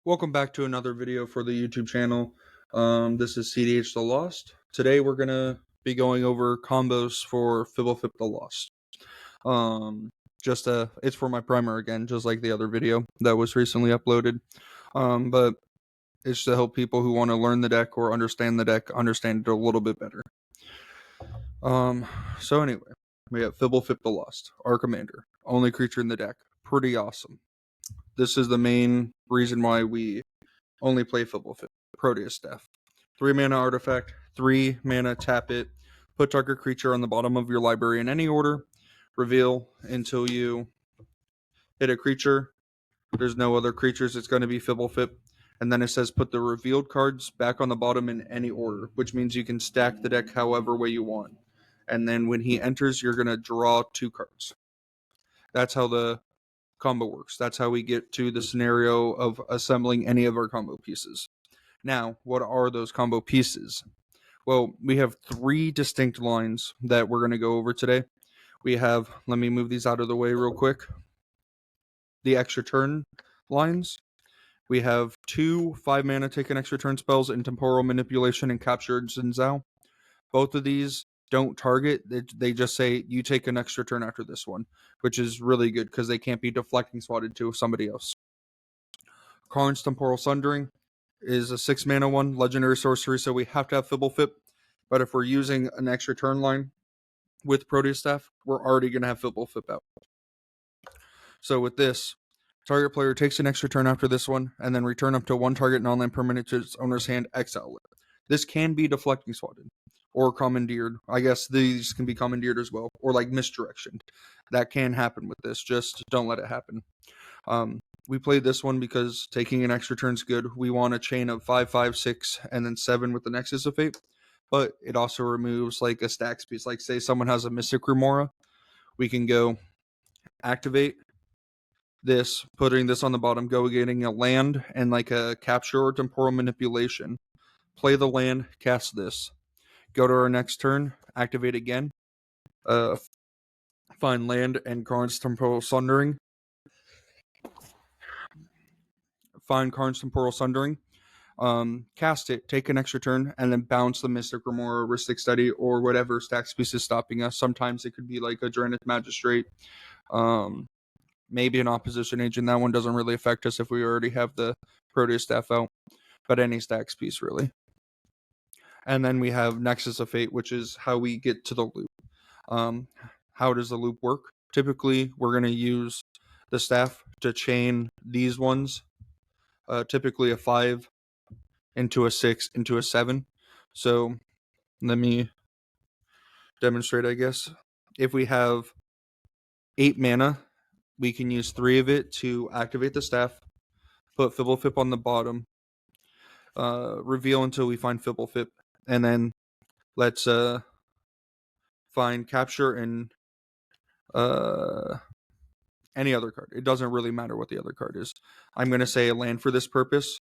Welcome back to another video for the YouTube channel. This is CDH the Lost. Today we're going to be going over combos for Fblthp the Lost. It's for my primer again, just like the other video that was recently uploaded. But it's to help people who want to learn the deck or understand the deck, understand it a little bit better. So anyway, we have Fblthp the Lost, our commander, only creature in the deck. Pretty awesome. This is the main reason why we only play Fblthp, Proteus Staff. 3 mana artifact, 3 mana tap it, put target creature on the bottom of your library in any order, reveal until you hit a creature. There's no other creatures, it's going to be Fblthp. And then it says put the revealed cards back on the bottom in any order, which means you can stack the deck however way you want. And then when he enters, you're going to draw 2 cards. That's how the combo works. That's how we get to the scenario of assembling any of our combo pieces. Now, what are those combo pieces? Well, we have 3 distinct lines that we're going to go over today. We have, let me move these out of the way real quick, the extra turn lines. We have 2 5 mana take an extra turn spells in Temporal Manipulation and Capture Jinzhou. Both of these don't target, they just say you take an extra turn after this one, which is really good because they can't be deflecting swatted to somebody else. Karn's Temporal Sundering is a 6 mana one, legendary sorcery, so we have to have Fblthp. But if we're using an extra turn line with Proteus Staff, we're already going to have Fblthp out. So with this, target player takes an extra turn after this one, and then return up to 1 target non-land permanent to its owner's hand, exile it. This can be deflecting swatted or commandeered. I guess these can be commandeered as well, or like misdirectioned. That can happen with this. Just don't let it happen. We played this one because taking an extra turn is good. We want a chain of 5, 5, 6, and then 7 with the Nexus of Fate. But it also removes like a stack piece. Like say someone has a Mystic Remora, we can go activate this, putting this on the bottom, go getting a land and like a capture or temporal manipulation. Play the land, cast this. Go to our next turn, activate again. Find land and Karn's Temporal Sundering. Find Karn's Temporal Sundering. Cast it, take an extra turn, and then bounce the Mystic Remora, Ristic Study, or whatever stacks piece is stopping us. Sometimes it could be like a Drannith Magistrate, maybe an Opposition Agent. That one doesn't really affect us if we already have the Proteus Staff out, but any stacks piece really. And then we have Nexus of Fate, which is how we get to the loop. How does the loop work? Typically, we're going to use the staff to chain these ones, typically a 5 into a 6 into a 7. So let me demonstrate, I guess. If we have 8 mana, we can use 3 of it to activate the staff, put Fblthp on the bottom, reveal until we find Fblthp, and then let's find capture and any other card. It doesn't really matter what the other card is. I'm going to say a land for this purpose.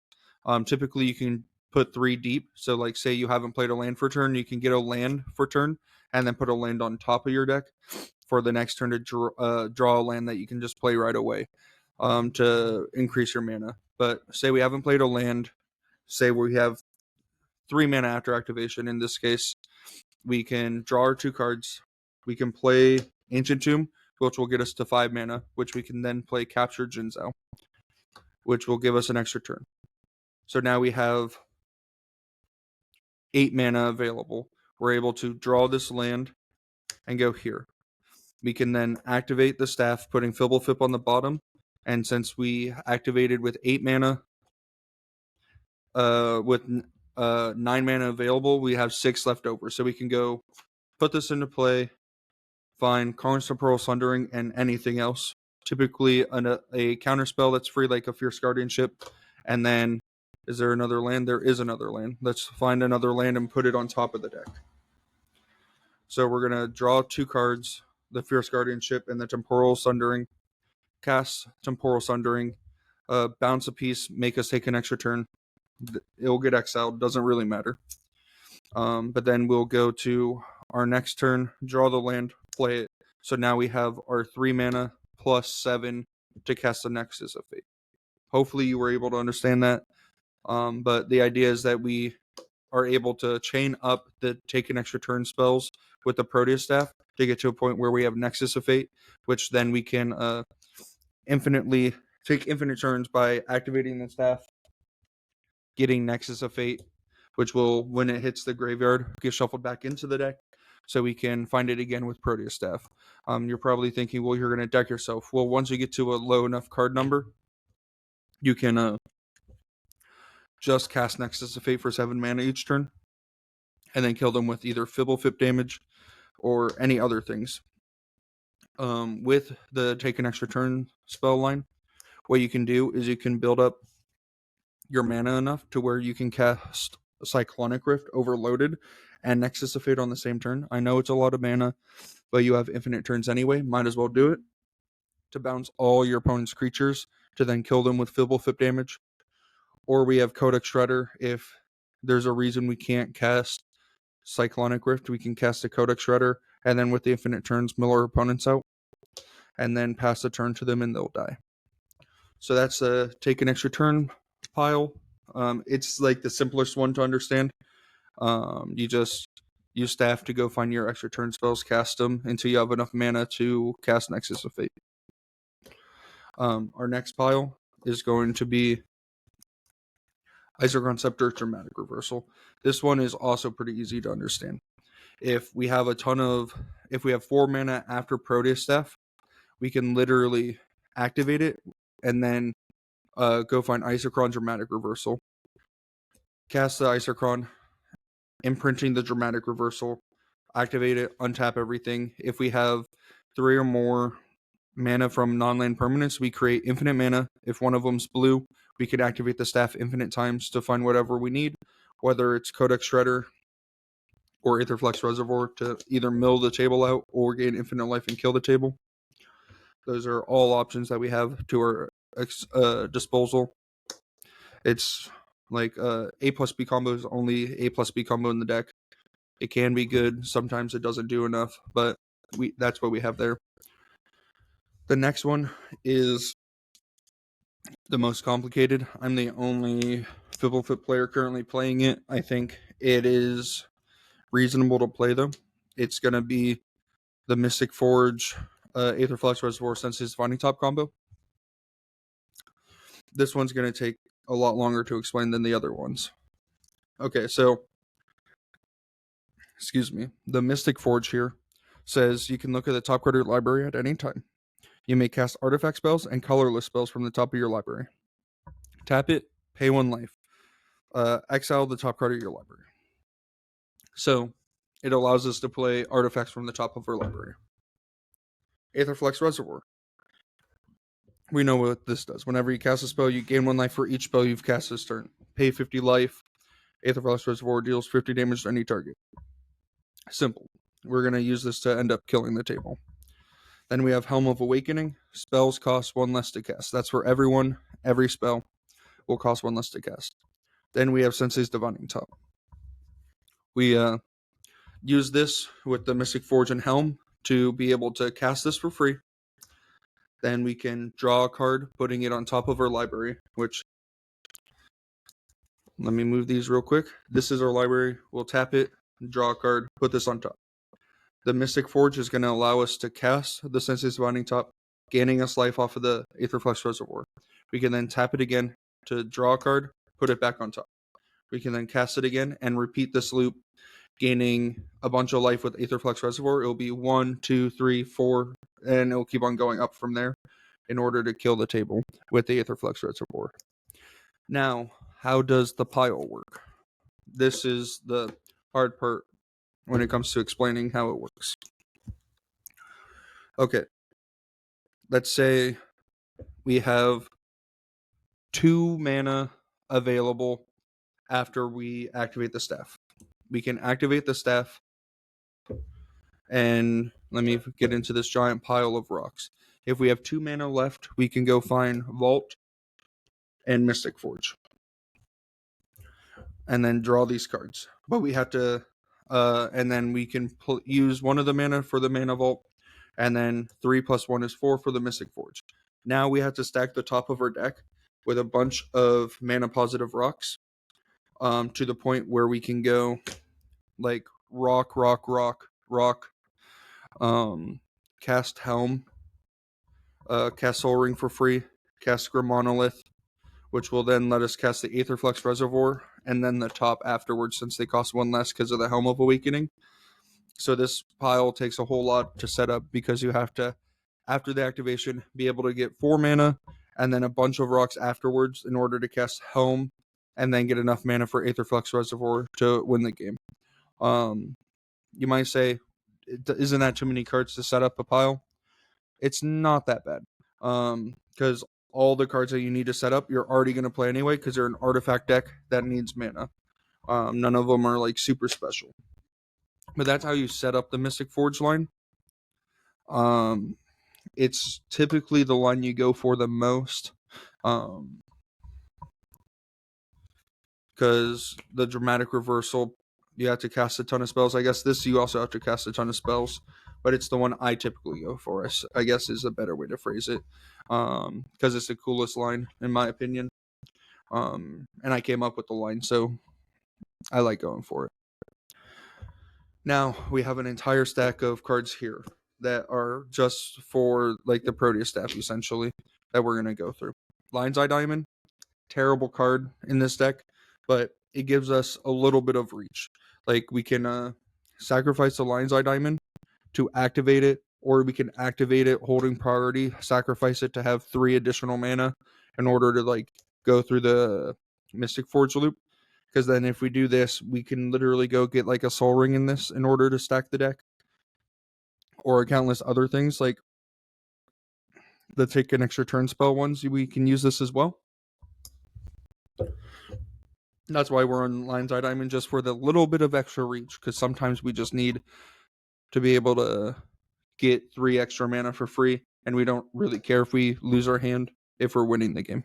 Typically, you can put 3 deep. So, like, say you haven't played a land for turn, you can get a land for turn and then put a land on top of your deck for the next turn to draw a land that you can just play right away to increase your mana. But say we haven't played a land, say we have 3 mana after activation. In this case, we can draw our 2 cards. We can play Ancient Tomb, which will get us to 5 mana, which we can then play Capture Jinzhou, which will give us an extra turn. So now we have 8 mana available. We're able to draw this land and go here. We can then activate the staff, putting Fblthp on the bottom. And since we activated with 8 mana, with 9 mana available, we have 6 left over. So we can go put this into play, find Karn's Temporal Sundering and anything else. Typically a counter spell that's free, like a Fierce Guardianship. And then, is there another land? There is another land. Let's find another land and put it on top of the deck. So we're going to draw 2 cards, the Fierce Guardianship and the Temporal Sundering. Cast Temporal Sundering, bounce a piece, make us take an extra turn. It'll get exiled, doesn't really matter. But then we'll go to our next turn, draw the land, play it. So now we have our 3 mana plus 7 to cast the Nexus of Fate. Hopefully you were able to understand that. But the idea is that we are able to chain up the take an extra turn spells with the Proteus staff to get to a point where we have Nexus of Fate, which then we can infinitely take infinite turns by activating the staff, getting Nexus of Fate, which will, when it hits the graveyard, get shuffled back into the deck, so we can find it again with Proteus staff. You're probably thinking, well, you're going to deck yourself. Well, once you get to a low enough card number, you can just cast Nexus of Fate for 7 mana each turn, and then kill them with either Fblthp damage or any other things. With the take an extra turn spell line, what you can do is you can build up your mana enough to where you can cast Cyclonic Rift Overloaded and Nexus of Fate on the same turn. I know it's a lot of mana, but you have infinite turns anyway. Might as well do it to bounce all your opponent's creatures to then kill them with Fblthp damage. Or we have Codex Shredder. If there's a reason we can't cast Cyclonic Rift, we can cast a Codex Shredder, and then with the infinite turns, mill our opponents out, and then pass the turn to them and they'll die. So that's a take an extra turn pile. It's like the simplest one to understand. You just use staff to go find your extra turn spells, cast them until you have enough mana to cast Nexus of Fate. Our next pile is going to be Isochron Scepter Dramatic Reversal. This one is also pretty easy to understand. If we have 4 mana after Proteus Staff, we can literally activate it and then go find Isochron Dramatic Reversal. Cast the Isochron, imprinting the Dramatic Reversal, activate it, untap everything. If we have 3 or more mana from non-land permanents, we create infinite mana. If one of them's blue, we can activate the staff infinite times to find whatever we need, whether it's Codex Shredder or Aetherflux Reservoir to either mill the table out or gain infinite life and kill the table. Those are all options that we have to our disposal. It's like A plus B combo is only A plus B combo in the deck. It can be good. Sometimes it doesn't do enough, but that's what we have there. The next one is the most complicated. I'm the only Fblthp player currently playing it. I think it is reasonable to play though. It's going to be the Mystic Forge, Aetherflux Reservoir, Senses Defining Top combo. This one's going to take a lot longer to explain than the other ones. Okay, so, the Mystic Forge here says you can look at the top card of your library at any time. You may cast artifact spells and colorless spells from the top of your library. Tap it, pay 1 life. Exile the top card of your library. So, it allows us to play artifacts from the top of our library. Aetherflux Reservoir. We know what this does. Whenever you cast a spell, you gain 1 life for each spell you've cast this turn. Pay 50 life. Aetherflux Reservoir deals 50 damage to any target. Simple. We're going to use this to end up killing the table. Then we have Helm of Awakening. Spells cost 1 less to cast. That's for everyone. Every spell will cost 1 less to cast. Then we have Sensei's Divining Top. We use this with the Mystic Forge and Helm to be able to cast this for free. Then we can draw a card, putting it on top of our library, which, let me move these real quick. This is our library. We'll tap it, draw a card, put this on top. The Mystic Forge is going to allow us to cast the Sensei's Divining Top, gaining us life off of the Aetherflux Reservoir. We can then tap it again to draw a card, put it back on top. We can then cast it again and repeat this loop, gaining a bunch of life with Aetherflux Reservoir. It'll be 1, 2, 3, 4, and it'll keep on going up from there in order to kill the table with the Aetherflux Reservoir. Now, how does the pile work? This is the hard part when it comes to explaining how it works. Okay, let's say we have 2 mana available after we activate the staff. We can activate the staff, and let me get into this giant pile of rocks. If we have 2 mana left, we can go find Vault and Mystic Forge, and then draw these cards. But we have to, and then we can use 1 of the mana for the Mana Vault, and then 3 plus 1 is 4 for the Mystic Forge. Now we have to stack the top of our deck with a bunch of mana positive rocks, to the point where we can go like rock, rock, rock, rock, cast Helm, cast Soul Ring for free, cast Grim Monolith, which will then let us cast the Aetherflux Reservoir, and then the top afterwards, since they cost one less because of the Helm of Awakening. So this pile takes a whole lot to set up, because you have to, after the activation, be able to get 4 mana and then a bunch of rocks afterwards in order to cast Helm, and then get enough mana for Aetherflux Reservoir to win the game. You might say, isn't that too many cards to set up a pile? It's not that bad, because all the cards that you need to set up, you're already going to play anyway, because they're an artifact deck that needs mana. None of them are like super special. But that's how you set up the Mystic Forge line. It's typically the line you go for the most, because the Dramatic Reversal, you have to cast a ton of spells. I guess this, you also have to cast a ton of spells, but it's the one I typically go for, I guess is a better way to phrase it, because it's the coolest line, in my opinion. And I came up with the line, so I like going for it. Now, we have an entire stack of cards here that are just for like the Proteus staff, essentially, that we're going to go through. Lion's Eye Diamond, terrible card in this deck, but it gives us a little bit of reach. Like, we can sacrifice the Lion's Eye Diamond to activate it, or we can activate it holding priority, sacrifice it to have 3 additional mana in order to like go through the Mystic Forge loop. Because then if we do this, we can literally go get like a Soul Ring in this in order to stack the deck, or countless other things like the take an extra turn spell ones. We can use this as well. That's why we're on Lion's Eye Diamond, just for the little bit of extra reach, because sometimes we just need to be able to get 3 extra mana for free, and we don't really care if we lose our hand if we're winning the game.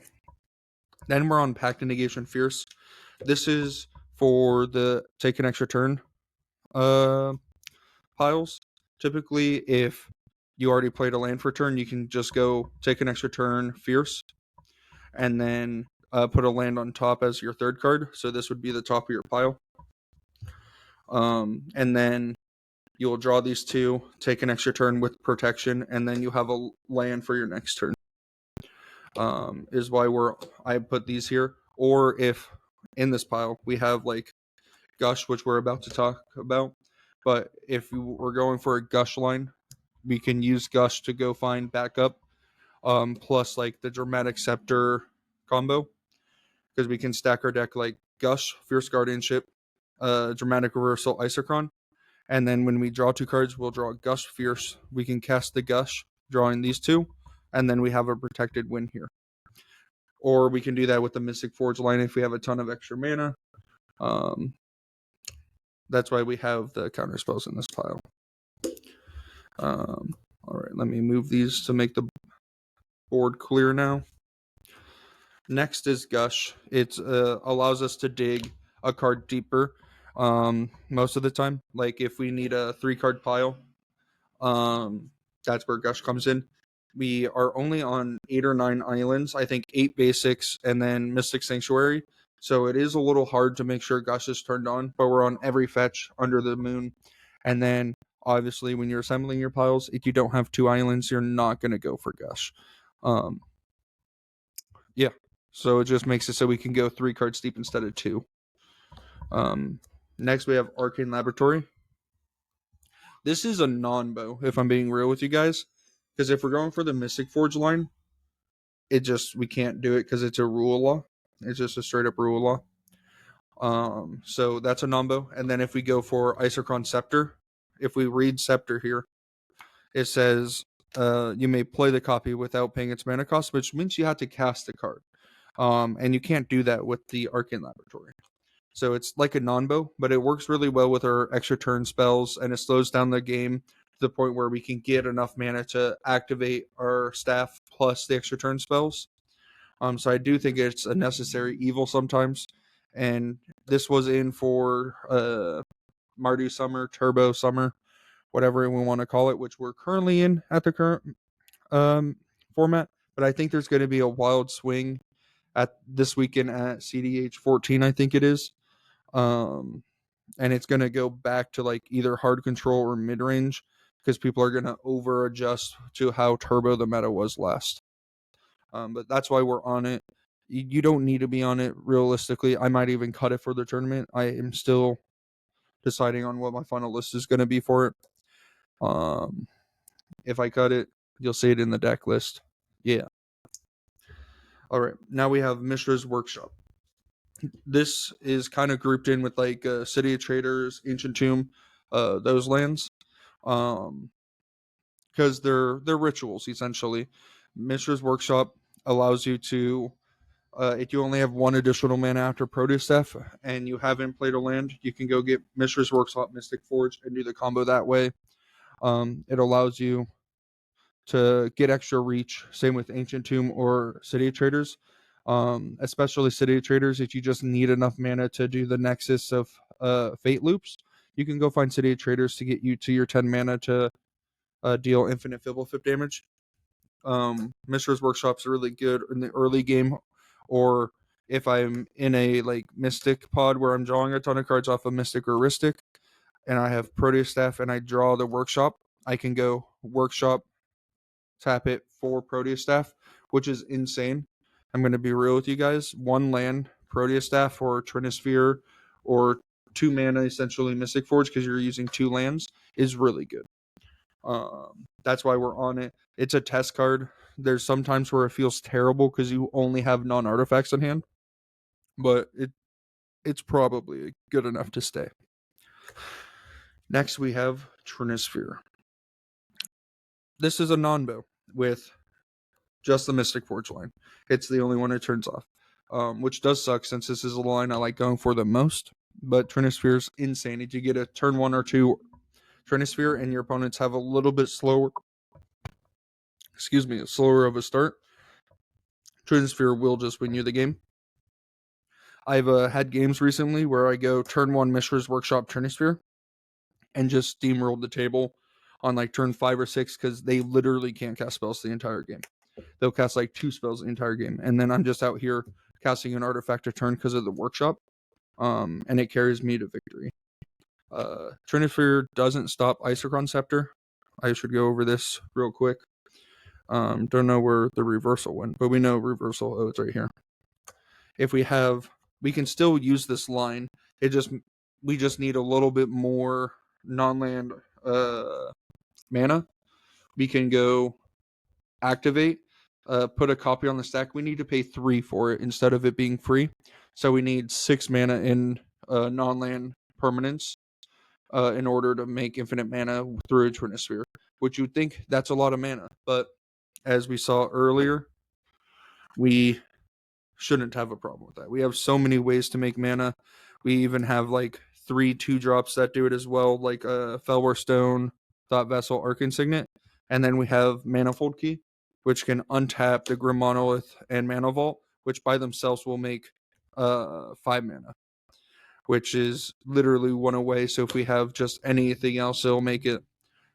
Then we're on Pact and Negation Fierce. This is for the take an extra turn piles. Typically, if you already played a land for turn, you can just go take an extra turn Fierce, and then put a land on top as your 3rd card. So this would be the top of your pile. And then you'll draw these 2, take an extra turn with protection, and then you have a land for your next turn. Is why I put these here. Or if in this pile we have like Gush, which we're about to talk about, but if we're going for a Gush line, we can use Gush to go find backup, plus like the Dramatic Scepter combo, because we can stack our deck like Gush, Fierce Guardianship, Dramatic Reversal, Isochron, and then when we draw 2 cards, we'll draw Gush, Fierce. We can cast the Gush, drawing these 2, and then we have a protected win here. Or we can do that with the Mystic Forge line if we have a ton of extra mana. That's why we have the counter spells in this pile. All right, let me move these to make the board clear now. Next is Gush. It allows us to dig a card deeper most of the time. Like if we need a 3-card pile, that's where Gush comes in. We are only on 8 or 9 islands. I think 8 basics and then Mystic Sanctuary. So it is a little hard to make sure Gush is turned on, but we're on every fetch under the moon. And then obviously when you're assembling your piles, if you don't have 2 islands, you're not going to go for Gush. Yeah. So it just makes it so we can go 3 cards deep instead of 2. Next we have Arcane Laboratory. This is a non-bow, if I'm being real with you guys. Because if we're going for the Mystic Forge line, we can't do it because it's a rule law. It's just a straight up rule law. So that's a non-bow. And then if we go for Isochron Scepter, if we read Scepter here, it says you may play the copy without paying its mana cost, which means you have to cast the card. And you can't do that with the Arcane Laboratory. So it's like a non-bow, but it works really well with our extra turn spells, and it slows down the game to the point where we can get enough mana to activate our staff plus the extra turn spells. So I do think it's a necessary evil sometimes. And this was in for Mardu Summer, Turbo Summer, whatever we want to call it, which we're currently in at the current format. But I think there's going to be a wild swing at this weekend at CDH 14, I think it is. And it's going to go back to like either hard control or mid range because people are going to over adjust to how turbo the meta was last. But that's why we're on it. You don't need to be on it realistically. I might even cut it for the tournament. I am still deciding on what my final list is going to be for it. If I cut it, you'll see it in the deck list. Yeah. All right. Now we have Mishra's Workshop. This is kind of grouped in with like City of Traders, Ancient Tomb, those lands. Because they're rituals essentially. Mishra's Workshop allows you to, if you only have one additional mana after Produce Theft and you haven't played a land, you can go get Mishra's Workshop, Mystic Forge, and do the combo that way. It allows you to get extra reach. Same with Ancient Tomb or City of Traders. Especially City of Traders, if you just need enough mana to do the Nexus of Fate loops, you can go find City of Traders to get you to your 10 mana to deal infinite Fblthp damage. Mishra's Workshop's really good in the early game, or if I'm in a like Mystic pod where I'm drawing a ton of cards off of Mystic or Ristic, and I have Proteus Staff and I draw the Workshop, I can go Workshop, tap it for Proteus Staff, which is insane. I'm going to be real with you guys. One land, Proteus Staff or Trinisphere, or 2 mana, essentially Mystic Forge, because you're using 2 lands, is really good. That's why we're on it. It's a test card. There's sometimes where it feels terrible because you only have non-artifacts in hand, but it's probably good enough to stay. Next, we have Trinisphere. This is a non-bow with just the Mystic Forge line. It's the only one it turns off, which does suck since this is a line I like going for the most. But Trinisphere's insane. If you get a turn 1 or 2 Trinisphere and your opponents have a little bit slower of a start, Trinisphere will just win you the game. I've had games recently where I go turn 1 Mishra's Workshop Trinisphere and just steamrolled the table on like turn 5 or 6 because they literally can't cast spells the entire game. They'll cast like 2 spells the entire game, and then I'm just out here casting an artifact a turn because of the Workshop, and it carries me to victory. Trinisphere doesn't stop Isochron Scepter. I should go over this real quick. Don't know where the reversal went, but we know reversal. Oh, it's right here. If we can still use this line. We just need a little bit more non-land mana. We can go activate, put a copy on the stack. We need to pay 3 for it instead of it being free. So we need 6 mana in non-land permanence in order to make infinite mana through a Trinisphere, which you'd think that's a lot of mana. But as we saw earlier, we shouldn't have a problem with that. We have so many ways to make mana. We even have like 3 2-drops that do it as well, like Felwar Stone, Thought Vessel, Arc Insignet. And then we have Manifold Key, which can untap the Grim Monolith and Mana Vault, which by themselves will make 5 mana, which is literally 1 away. So if we have just anything else, it'll make it.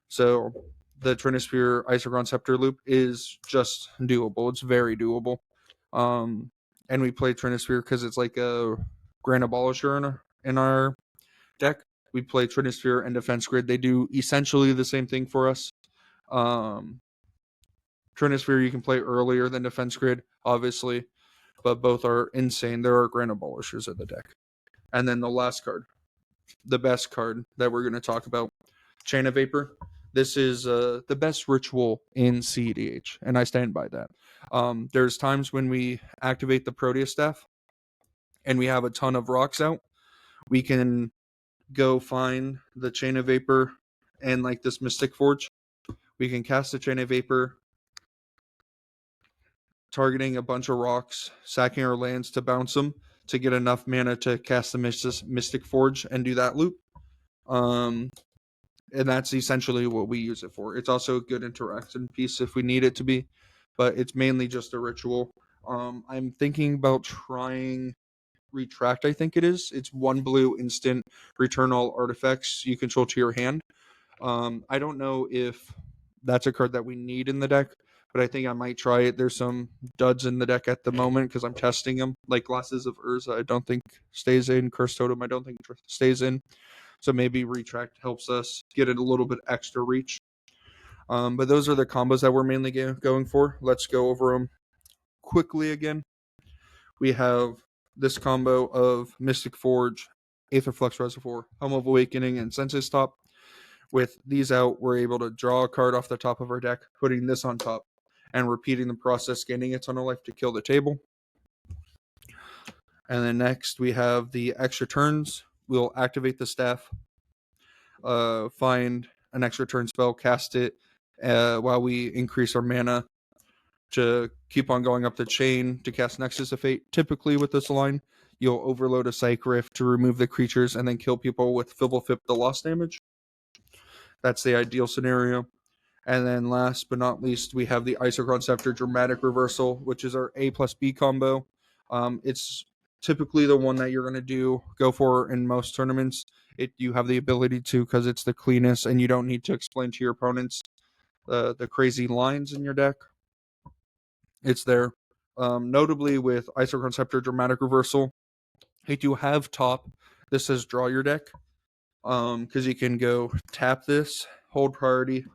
So the Trinisphere Isochron Scepter loop is just doable. It's very doable. And we play Trinisphere because it's like a Grand Abolisher in our deck. We play Trinisphere and Defense Grid. They do essentially the same thing for us. Trinisphere you can play earlier than Defense Grid, obviously, but both are insane. There are Grand Abolishers in the deck. And then the last card, the best card that we're going to talk about, Chain of Vapor. This is the best ritual in CEDH, and I stand by that. There's times when we activate the Proteus Staff and we have a ton of rocks out. We can go find the Chain of Vapor and like this Mystic Forge. We can cast the Chain of Vapor, targeting a bunch of rocks, sacking our lands to bounce them to get enough mana to cast the Mystic Forge and do that loop. And that's essentially what we use it for. It's also a good interaction piece if we need it to be, but it's mainly just a ritual. I'm thinking about trying Retract, I think it is. It's 1 blue instant, return all artifacts you control to your hand. I don't know if that's a card that we need in the deck, but I think I might try it. There's some duds in the deck at the moment because I'm testing them. Like Glasses of Urza, I don't think stays in. Curse Totem, I don't think stays in. So maybe Retract helps us get it a little bit extra reach. But those are the combos that we're mainly going for. Let's go over them quickly again. We have this combo of Mystic Forge, Aetherflux Reservoir, Helm of Awakening, and Senses Top. With these out, we're able to draw a card off the top of our deck, putting this on top, and repeating the process, gaining a ton of life to kill the table. And then next, we have the extra turns. We'll activate the staff, find an extra turn spell, cast it while we increase our mana to keep on going up the chain to cast Nexus of Fate. Typically with this line, you'll overload a Psych Rift to remove the creatures and then kill people with Fblthp the loss damage. That's the ideal scenario. And then last but not least, we have the Isochron Scepter Dramatic Reversal, which is our A plus B combo. It's typically the one that you're going to go for in most tournaments. You have the ability to because it's the cleanest and you don't need to explain to your opponents the crazy lines in your deck. It's there. Notably with Isochron Scepter Dramatic Reversal, I do have top. This says draw your deck because you can go tap this, hold priority,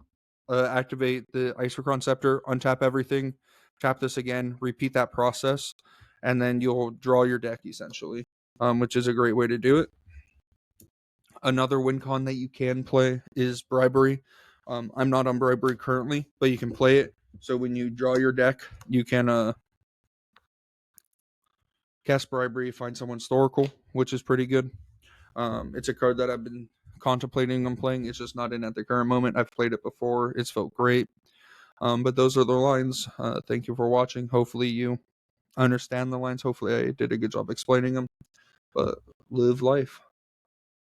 activate the Isochron Scepter, untap everything, tap this again, repeat that process, and then you'll draw your deck essentially, which is a great way to do it. Another win con that you can play is Bribery. I'm not on Bribery currently, but you can play it. So when you draw your deck, you can cast Bribery, find someone historical, which is pretty good. It's a card that I've been contemplating on playing. It's just not in at the current moment. I've played it before. It's felt great. But those are the lines. Thank you for watching. Hopefully you understand the lines. Hopefully I did a good job explaining them. But live life.